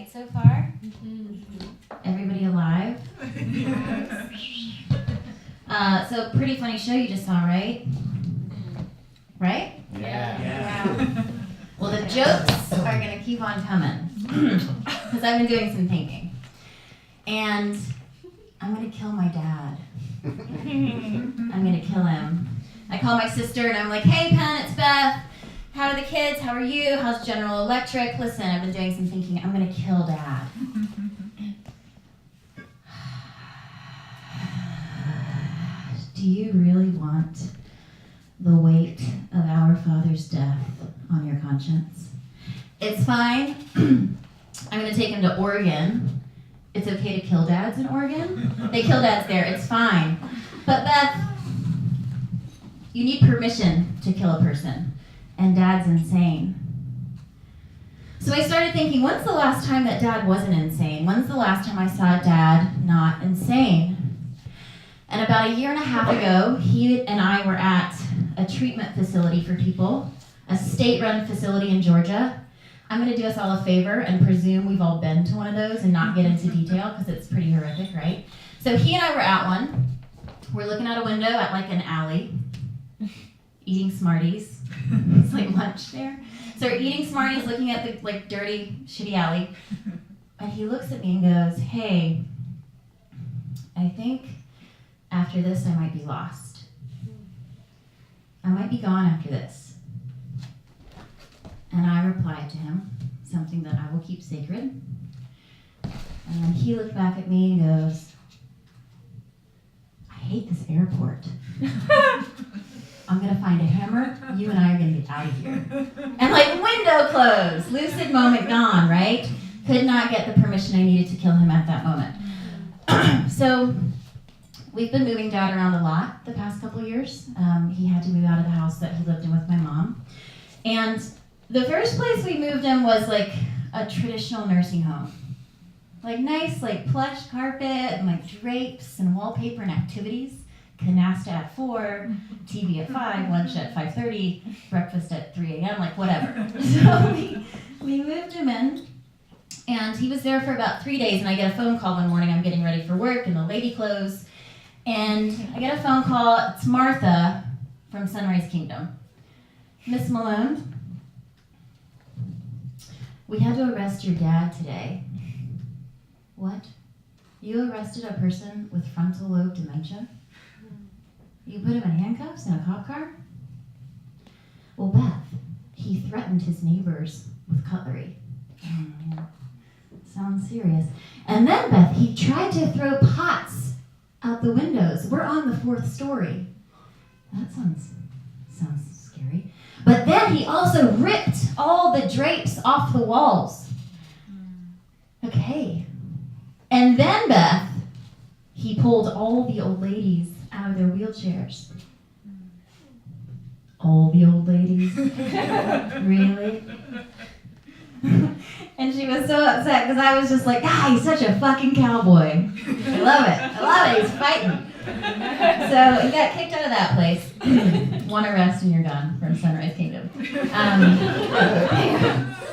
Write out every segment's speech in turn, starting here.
night so far? Everybody alive? So pretty funny show you just saw, right? Right? Yeah. Well, the jokes are gonna keep on coming because I've been doing some thinking, and I'm gonna kill my dad. I'm gonna kill him. I call my sister and I'm like, "Hey, Pen, it's Beth. How are the kids? How are you? How's General Electric? Listen, I've been doing some thinking. I'm gonna kill Dad." Do you really want the weight of our father's death on your conscience? It's fine. I'm gonna take him to Oregon. It's okay to kill dads in Oregon. They kill dads there. It's fine. But Beth, you need permission to kill a person, and Dad's insane. So I started thinking, when's the last time that Dad wasn't insane? When's the last time I saw Dad not insane? And about a year and a half ago, he and I were at a treatment facility for people, a state-run facility in Georgia. I'm gonna do us all a favor and presume we've all been to one of those and not get into detail because it's pretty horrific, right? So he and I were at one. We're looking out a window at like an alley, eating Smarties. It's like lunch there. So we're eating Smarties, looking at the like dirty, shitty alley. And he looks at me and goes, "Hey, I think after this I might be lost. I might be gone after this." And I replied to him, something that I will keep sacred. And then he looked back at me and goes, "I hate this airport. I'm gonna find a hammer, you and I are gonna get out of here." And like window closed, lucid moment gone, right? Could not get the permission I needed to kill him at that moment. So we've been moving Dad around a lot the past couple years. He had to move out of the house that he lived in with my mom. And the first place we moved him was like a traditional nursing home. Like nice, like plush carpet and like drapes and wallpaper and activities. Canasta at 4, TV at 5, lunch at 5:30, breakfast at 3 a.m., like whatever. So we moved him in, and he was there for about 3 days, and I get a phone call one morning. I'm getting ready for work, and the lady closed, and I get a phone call. It's Martha from Sunrise Kingdom. "Miss Malone, we had to arrest your dad today." "What? You arrested a person with frontal lobe dementia? You put him in handcuffs in a cop car?" "Well, Beth, he threatened his neighbors with cutlery." Yeah. Sounds serious. "And then, Beth, he tried to throw pots out the windows. We're on the 4th story." "That sounds scary. But then he also ripped all the drapes off the walls." "Okay. And then, Beth, he pulled all the old ladies out of their wheelchairs." "All the old ladies?" "Really?" And she was so upset because I was just like, he's such a fucking cowboy. I love it. He's fighting. So he got kicked out of that place. One arrest and you're done from Sunrise Kingdom.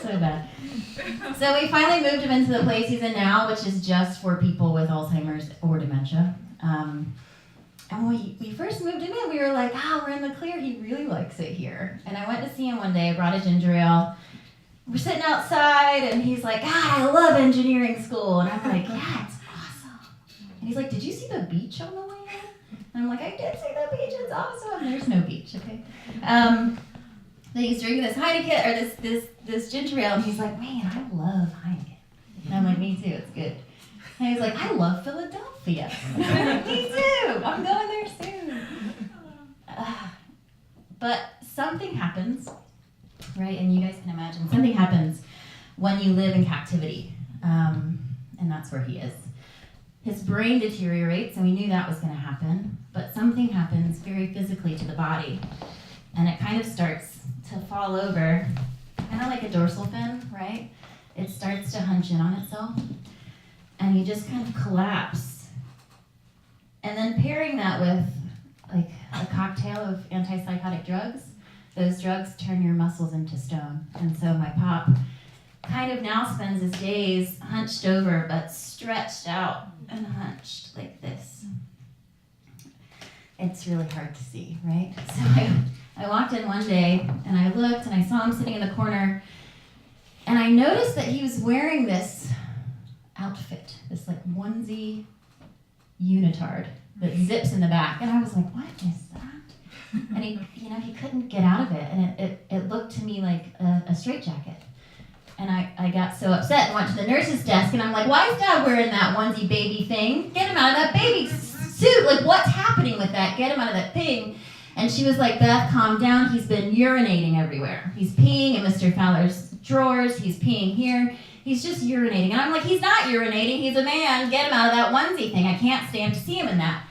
So bad. So we finally moved him into the place he's in now, which is just for people with Alzheimer's or dementia. And when we first moved him in, we were like, we're in the clear. He really likes it here. And I went to see him one day. I brought a ginger ale. We're sitting outside, and he's like, "I love engineering school." And I'm like, "Yeah, it's awesome." And he's like, "Did you see the beach on the way in?" And I'm like, "I did see the beach. It's awesome." There's no beach, okay? Then he's drinking this Heineken, or this ginger ale, and he's like, "Man, I love Heineken." And I'm like, "Me too. It's good." And he's like, "I love Philadelphia." And I'm like, "Me too. I'm going there soon." But something happens, right? And you guys can imagine something happens when you live in captivity, and that's where he is. His brain deteriorates, and we knew that was going to happen, but something happens very physically to the body, and it kind of starts to fall over, kind of like a dorsal fin, right? It starts to hunch in on itself, and you just kind of collapse. And then pairing that with like a cocktail of antipsychotic drugs, those drugs turn your muscles into stone. And so my pop kind of now spends his days hunched over, but stretched out and hunched like this. It's really hard to see, right? So I walked in one day, and I looked, and I saw him sitting in the corner, and I noticed that he was wearing this outfit, this like onesie unitard that zips in the back, and I was like, what is that? And he couldn't get out of it, and it looked to me like a straitjacket. And I got so upset and went to the nurse's desk, and I'm like, why is Dad wearing that onesie baby thing? Get him out of that baby suit. Like, what's happening with that? Get him out of that thing. And she was like, Beth, calm down. He's been urinating everywhere. He's peeing in Mr. Fowler's drawers. He's peeing here. He's just urinating. And I'm like, he's not urinating. He's a man. Get him out of that onesie thing. I can't stand to see him in that.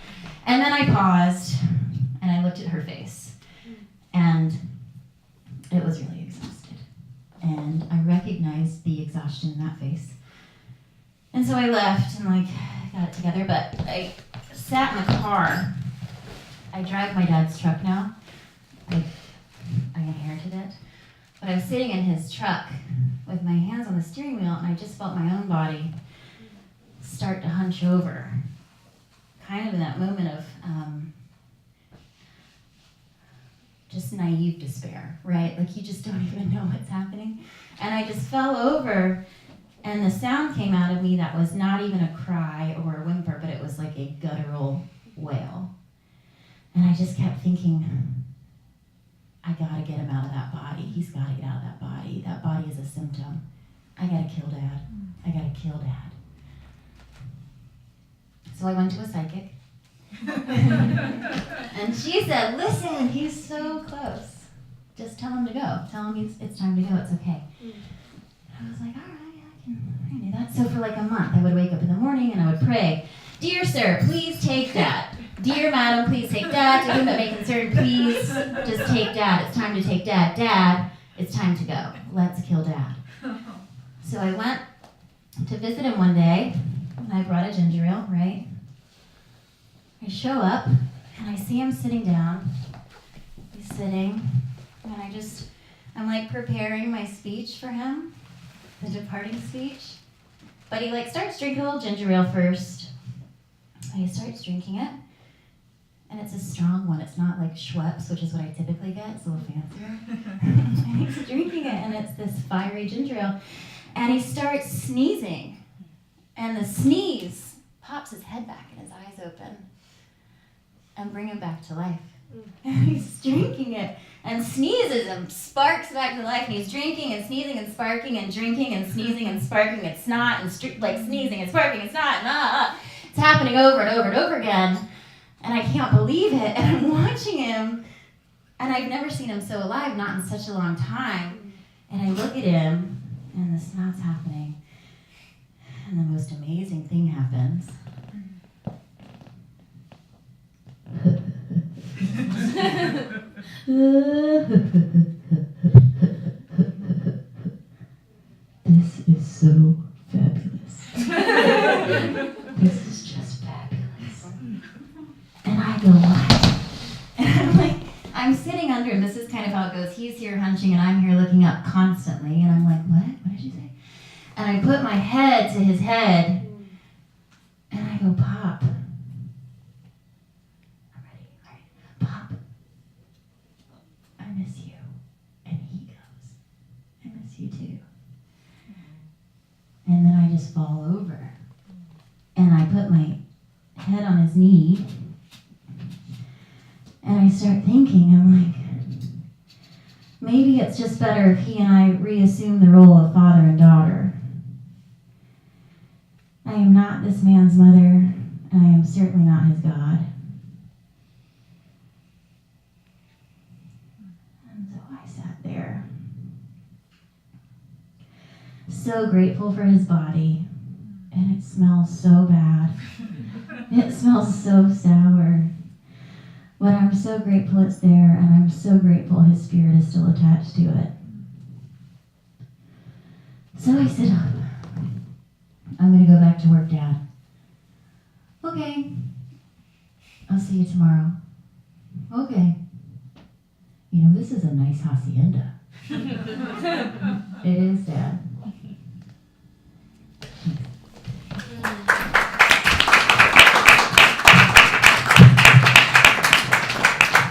And then I paused, and I looked at her face. And it was really exhausted. And I recognized the exhaustion in that face. And so I left and got it together, but I sat in the car. I drive my dad's truck now. I inherited it. But I was sitting in his truck with my hands on the steering wheel, and I just felt my own body start to hunch over. Kind of in that moment of just naive despair, right? Like you just don't even know what's happening. And I just fell over, and the sound came out of me that was not even a cry or a whimper, but it was like a guttural wail. And I just kept thinking, I gotta get him out of that body. He's gotta get out of that body. That body is a symptom. I gotta kill Dad. I gotta kill Dad. So I went to a psychic. And she said, listen, he's so close. Just tell him to go. Tell him it's time to go. It's okay. I was like, all right, I can do that. So for like a month, I would wake up in the morning and I would pray, dear sir, please take Dad. Dear madam, please take Dad. To whom it may concern, please just take Dad. It's time to take Dad. Dad, it's time to go. Let's kill Dad. So I went to visit him one day, and I brought a ginger ale, right? I show up, and I see him sitting down. He's sitting, and I'm like preparing my speech for him, the departing speech. But he starts drinking a little ginger ale first. And he starts drinking it, and it's a strong one. It's not like Schweppes, which is what I typically get. It's a little fancier. And he's drinking it, and it's this fiery ginger ale. And he starts sneezing, and the sneeze pops his head back and his eyes open and bring him back to life. And he's drinking it and sneezes and sparks back to life, and he's drinking and sneezing and sparking and drinking and sneezing and sparking and snot and sneezing and sparking and snot and It's happening over and over and over again, and I can't believe it. And I'm watching him, and I've never seen him so alive, not in such a long time. And I look at him, and the snot's happening, and the most amazing thing happens. This is so fabulous. This is just fabulous. And I go, what? And I'm sitting under him. This is kind of how it goes. He's here hunching, and I'm here looking up constantly. And I'm like, what? What did you say? And I put my head to his head, and I go, Pop. I'm ready. All right. Pop. I miss you. And he goes, I miss you too. And then I just fall over. And I put my head on his knee. And I start thinking, I'm like, maybe it's just better if he and I reassume the role of father and daughter. I am not this man's mother, and I am certainly not his God. And so I sat there, so grateful for his body, and it smells so bad. It smells so sour. But I'm so grateful it's there, and I'm so grateful his spirit is still attached to it. So I sit up. I'm going to go back to work, Dad. Okay. I'll see you tomorrow. Okay. You know, this is a nice hacienda. It is, Dad.